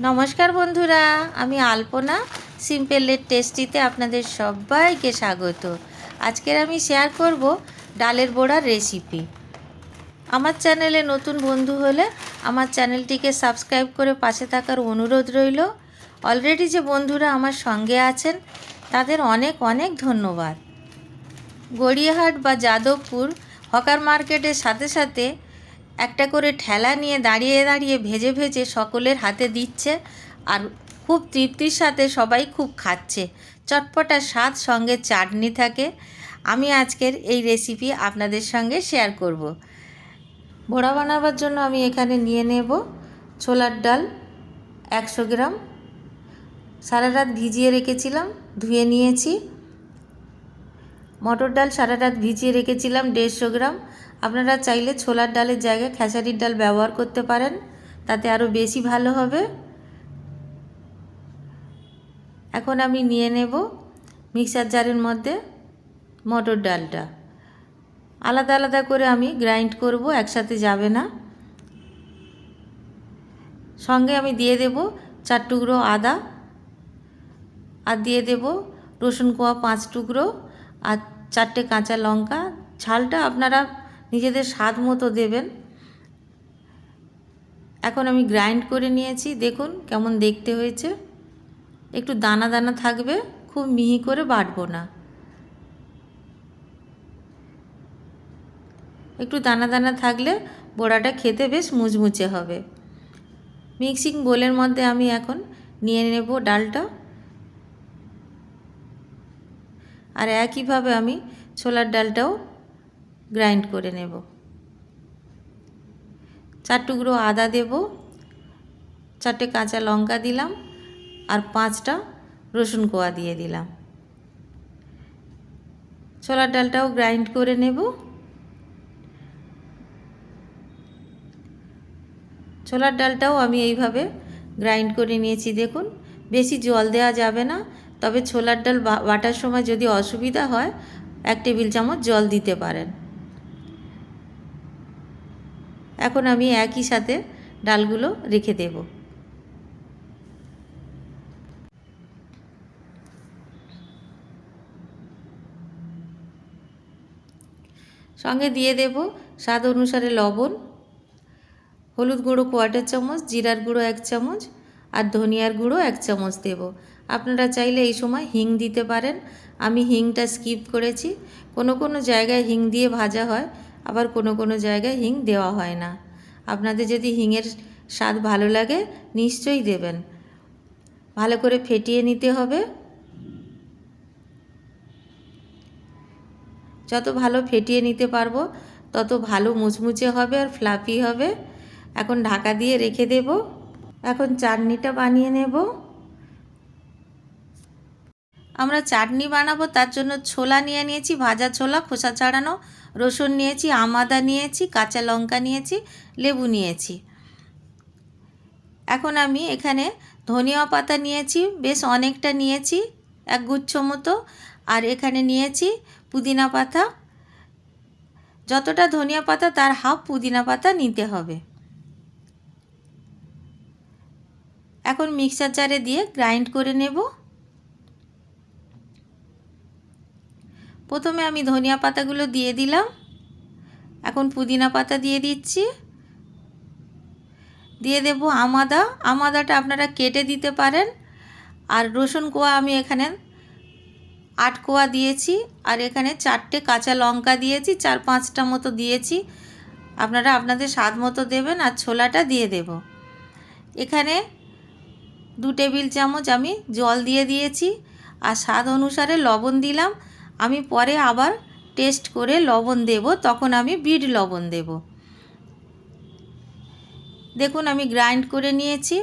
নমস্কার বন্ধুরা, আমি আলপনা সিম্পলের টেস্টিতে আপনাদের সবাইকে স্বাগত। আজকের আমি শেয়ার করব ডালের বড়ার রেসিপি। আমার চ্যানেলে নতুন বন্ধু হলে আমার চ্যানেলটিকে সাবস্ক্রাইব করে পাশে থাকার অনুরোধ রইল। অলরেডি যে বন্ধুরা আমার সঙ্গে আছেন তাদের অনেক অনেক ধন্যবাদ। গড়িয়াহাট বা যাদবপুর হকার মার্কেটের সাথে সাথে একটা করে ঠেলা নিয়ে দাঁড়িয়ে দাঁড়িয়ে ভেজে ভেজে সকলের হাতে দিচ্ছে, আর খুব তৃপ্তির সাথে সবাই খুব খাচ্ছে। চটপটা স্বাদ, সঙ্গে চাটনি থাকে। আমি আজকের এই রেসিপি আপনাদের সঙ্গে শেয়ার করব। বড়া বানাবার জন্য আমি এখানে নিয়ে নেব ছোলার ডাল 100 গ্রাম। সারা রাত ভিজিয়ে রেখেছিলাম, ধুয়ে নিয়েছি। মটর ডাল সারা রাত ভিজিয়ে রেখেছিলাম 150 গ্রাম। আপনারা চাইলে ছোলার ডালের জায়গায় খেসারির ডাল ব্যবহার করতে পারেন, তাতে আরও বেশি ভালো হবে। এখন আমি নিয়ে নেব মিক্সার জারের মধ্যে মটর ডালটা। আলাদা আলাদা করে আমি গ্রাইন্ড করব, একসাথে যাবে না। সঙ্গে আমি দিয়ে দেব 4 টুকরো আদা, আর দিয়ে দেব রসুন কোয়া 5 টুকরো, আর 4টে কাঁচা লঙ্কা। ঝালটা আপনারা নিজেদের স্বাদ মতো দেবেন। এখন আমি গ্রাইন্ড করে নিয়েছি, দেখুন কেমন দেখতে হয়েছে। একটু দানা দানা থাকবে, খুব মিহি করে বাটবো না। একটু দানা দানা থাকলে বড়াটা খেতে বেশ মুচমুচে হবে। মিক্সিং বোলের মধ্যে আমি এখন নিয়ে নেব ডালটা, আর একইভাবে আমি ছোলার ডালটাও গ্রাইন্ড করে নেব। 4 টুকরো আদা দেব, 4টে কাঁচা লঙ্কা দিলাম, আর 5টা রসুন কোয়া দিয়ে দিলাম। ছোলার ডালটাও গ্রাইন্ড করে নেব। ছোলার ডালটাও আমি এইভাবে গ্রাইন্ড করে নিয়েছি। দেখুন, বেশি জল দেওয়া যাবে না, তবে ছোলার ডাল বাটার সময় যদি অসুবিধা হয় 1 টেবিল চামচ জল দিতে পারেন। এখন আমি একই সাথে ডালগুলো রেখে দেব। সঙ্গে দিয়ে দেব স্বাদ অনুসারে লবণ, হলুদ গুঁড়ো 1/4 চামচ, জিরার গুঁড়ো 1 চামচ, আর ধনিয়ার গুঁড়ো 1 চামচ দেব। আপনারা চাইলে এই সময় হিং দিতে পারেন, আমি হিংটা স্কিপ করেছি। কোনো কোনো জায়গায় হিং দিয়ে ভাজা হয়, আবার কোনো কোনো জায়গায় হিং দেওয়া হয় না। আপনাদের যদি হিংয়ের স্বাদ ভালো লাগে নিশ্চয়ই দেবেন। ভালো করে ফেটিয়ে নিতে হবে। যত ভালো ফেটিয়ে নিতে পারবো তত ভালো মুচমুচে হবে আর ফ্লাফি হবে। এখন ঢাকা দিয়ে রেখে দেব। এখন চাটনিটা বানিয়ে নেব। আমরা চাটনি বানাবো, তার জন্য ছোলা নিয়ে নিয়েছি, ভাজা ছোলা খোসা ছাড়ানো, রসুন নিয়েছি, আদা নিয়েছি, কাঁচা লঙ্কা নিয়েছি, লেবু নিয়েছি। এখন আমি এখানে ধনিয়া পাতা নিয়েছি, বেশ অনেকটা নিয়েছি, 1 গুচ্ছ মতো। আর এখানে নিয়েছি পুদিনা পাতা। যতটা ধনিয়া পাতা তার হাফ পুদিনা পাতা নিতে হবে। এখন মিক্সার জারে দিয়ে গ্রাইন্ড করে নেব। প্রথমে আমি ধনিয়া পাতাগুলো দিয়ে দিলাম, এখন পুদিনা পাতা দিয়ে দিচ্ছি। দিয়ে দেব আমাদাটা আপনারা কেটে দিতে পারেন। আর রসুন কোয়া আমি এখানে 8 কোয়া দিয়েছি, আর এখানে 4টে কাঁচা লঙ্কা দিয়েছি, 4-5টা মতো দিয়েছি। আপনারা আপনাদের স্বাদ মতো দেবেন। আর ছোলাটা দিয়ে দেব। এখানে 2 টেবিল চামচ আমি জল দিয়ে দিয়েছি, আর স্বাদ অনুসারে লবণ দিলাম। আমি পরে আবার টেস্ট করে লবণ দেব, তখন আমি বিট লবণ দেব। দেখুন আমি গ্রাইন্ড করে নিয়েছি।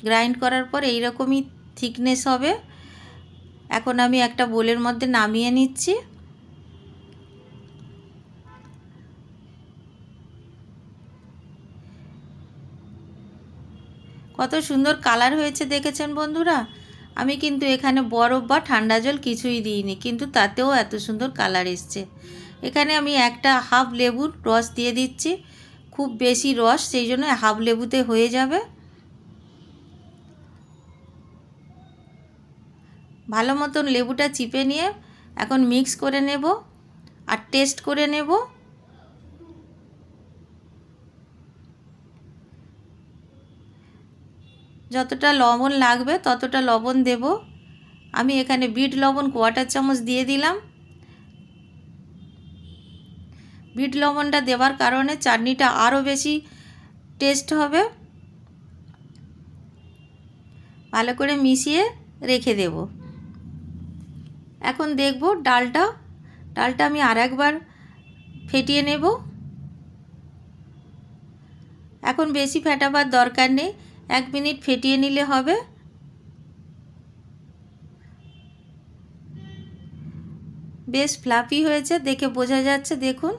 গ্রাইন্ড করার পর এইরকমই থিকনেস হবে। এখন আমি একটা বোলের মধ্যে নামিয়ে নিচ্ছি। কত সুন্দর কালার হয়েছে দেখেছেন বন্ধুরা। আমি কিন্তু এখানে বরফ বা ঠান্ডা জল কিছুই দিইনি, কিন্তু তাতেও এত সুন্দর কালার এসছে। এখানে আমি একটা হাফ লেবুর রস দিয়ে দিচ্ছি। খুব বেশি রস, সেই জন্য হাফ লেবুতে হয়ে যাবে। ভালো মতন লেবুটা চিপে নিয়ে এখন মিক্স করে নেব আর টেস্ট করে নেব। যতটা লবণ লাগবে ততটা লবণ দেব। আমি এখানে বিট লবণ 1/4 চামচ দিয়ে দিলাম। বিট লবণটা দেওয়ার কারণে চাটনিটা আরও বেশি টেস্ট হবে। ভালো করে মিশিয়ে রেখে দেব। এখন দেখব ডালটা আমি আরেকবার ফেটিয়ে নেব। এখন বেশি ফেটাবার দরকার নেই, 1 মিনিট ফেটিয়ে নিলে হবে। বেশ ফ্লাফি হয়েছে, দেখে বোঝা যাচ্ছে। দেখুন,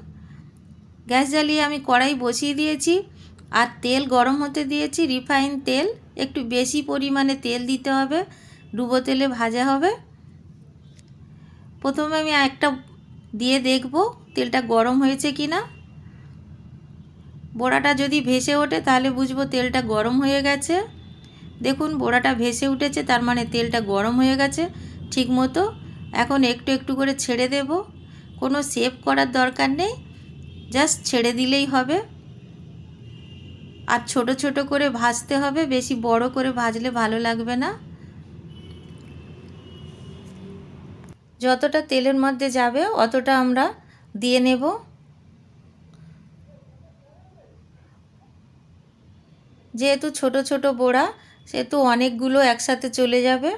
গ্যাস জ্বালিয়ে আমি কড়াই বসিয়ে দিয়েছি আর তেল গরম হতে দিয়েছি। রিফাইন তেল, একটু বেশি পরিমাণে তেল দিতে হবে, ডুবো তেলে ভাজা হবে। প্রথমে আমি একটা দিয়ে দেখব তেলটা গরম হয়েছে কি না। বড়াটা যদি ভেসে ওঠে তাহলে বুঝবো তেলটা গরম হয়ে গেছে। দেখুন বড়াটা ভেসে উঠেছে, তার মানে তেলটা গরম হয়ে গেছে ঠিক মতো। এখন একটু একটু করে ছেড়ে দেব। কোনো সেভ করার দরকার নেই, জাস্ট ছেড়ে দিলেই হবে। আর ছোট ছোট করে ভাজতে হবে, বেশি বড় করে ভাজলে ভালো লাগবে না। যতটা তেলের মধ্যে যাবে অতটা আমরা দিয়ে নেব। যেহেতু ছোট ছোট বড়া, সেহেতু অনেকগুলো একসাথে চলে যাবে।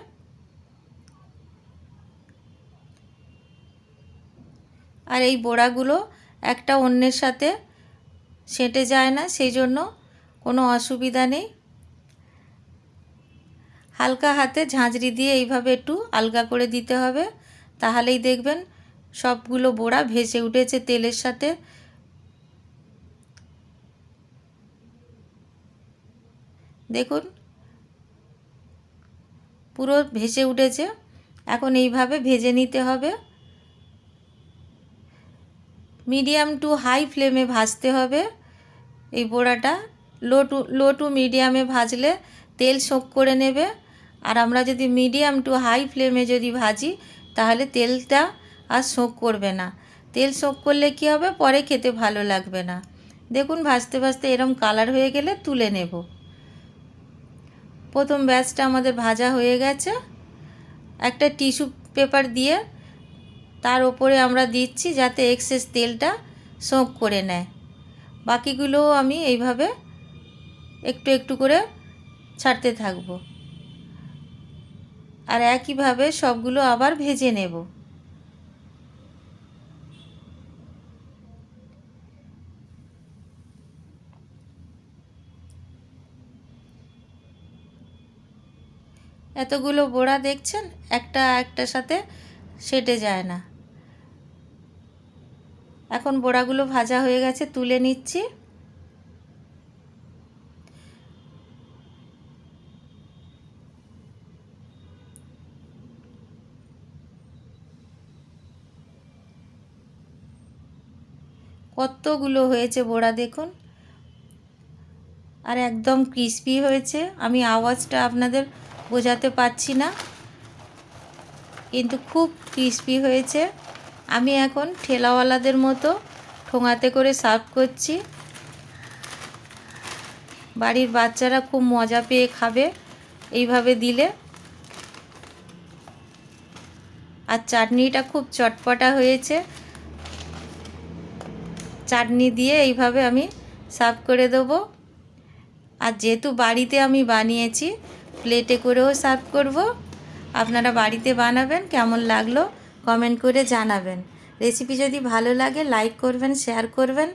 আর এই বড়াগুলো একটা অন্যের সাথে সেঁটে যায় না, সেই জন্য কোনো অসুবিধা নেই। হালকা হাতে ঝাঁঝরি দিয়ে এইভাবে একটু আলগা করে দিতে হবে, তাহলেই দেখবেন সবগুলো বড়া ভেসে উঠেছে তেলের সাথে। দেখুন পুরো ভেসে উঠেছে। এখন এইভাবে ভেজে নিতে হবে। মিডিয়াম টু হাই ফ্লেমে ভাজতে হবে এই বড়াটা। লো টু মিডিয়ামে ভাজলে তেল শোক করে নেবে। আর আমরা যদি মিডিয়াম টু হাই ফ্লেমে যদি ভাজি তাহলে তেলটা আর শোক করবে না। তেল শোক করলে কী হবে, পরে খেতে ভালো লাগবে না। দেখুন ভাজতে ভাজতে এরম কালার হয়ে গেলে তুলে নেব। প্রথম ব্যাচটা আমাদের ভাজা হয়ে গেছে। একটা টিস্যু পেপার দিয়ে তার ওপরে আমরা দিচ্ছি যাতে এক্সেস তেলটা শোক করে নেয়। বাকিগুলোও আমি এইভাবে একটু একটু করে ছাড়তে থাকব। আর একইভাবে সবগুলো আবার ভেজে নেব। এতগুলো বড়া দেখছেন, একটা একটার সাথে সেটে যায় না। এখন বড়াগুলো ভাজা হয়ে গেছে, তুলে নিচ্ছি। কতগুলো হয়েছে বড়া দেখুন, আর একদম ক্রিস্পি হয়েছে। আমি আওয়াজটা আপনাদের বোঝাতে পারছি না, কিন্তু খুব ক্রিস্পি হয়েছে। আমি এখন ঠেলাওয়ালাদের মতো ঠোঙাতে করে সার্ভ করছি। বাড়ির বাচ্চারা খুব মজা পেয়ে খাবে এইভাবে দিলে। আর চাটনিটা খুব চটপটা হয়েছে। চাটনি দিয়ে এইভাবে আমি সার্ভ করে দেবো। আর যেহেতু বাড়িতে আমি বানিয়েছি, প্লেটে করেও সার্ভ করব। আপনারা বাড়িতে বানাবেন, কেমন লাগলো কমেন্ট করে জানাবেন। রেসিপি যদি ভালো লাগে লাইক করবেন, শেয়ার করবেন।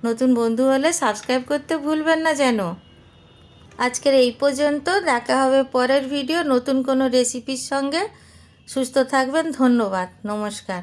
নতুন বন্ধু হলে সাবস্ক্রাইব করতে ভুলবেন না যেন। আজকের এই পর্যন্ত, দেখা হবে পরের ভিডিও নতুন কোনো রেসিপির সঙ্গে। সুস্থ থাকবেন, ধন্যবাদ, নমস্কার।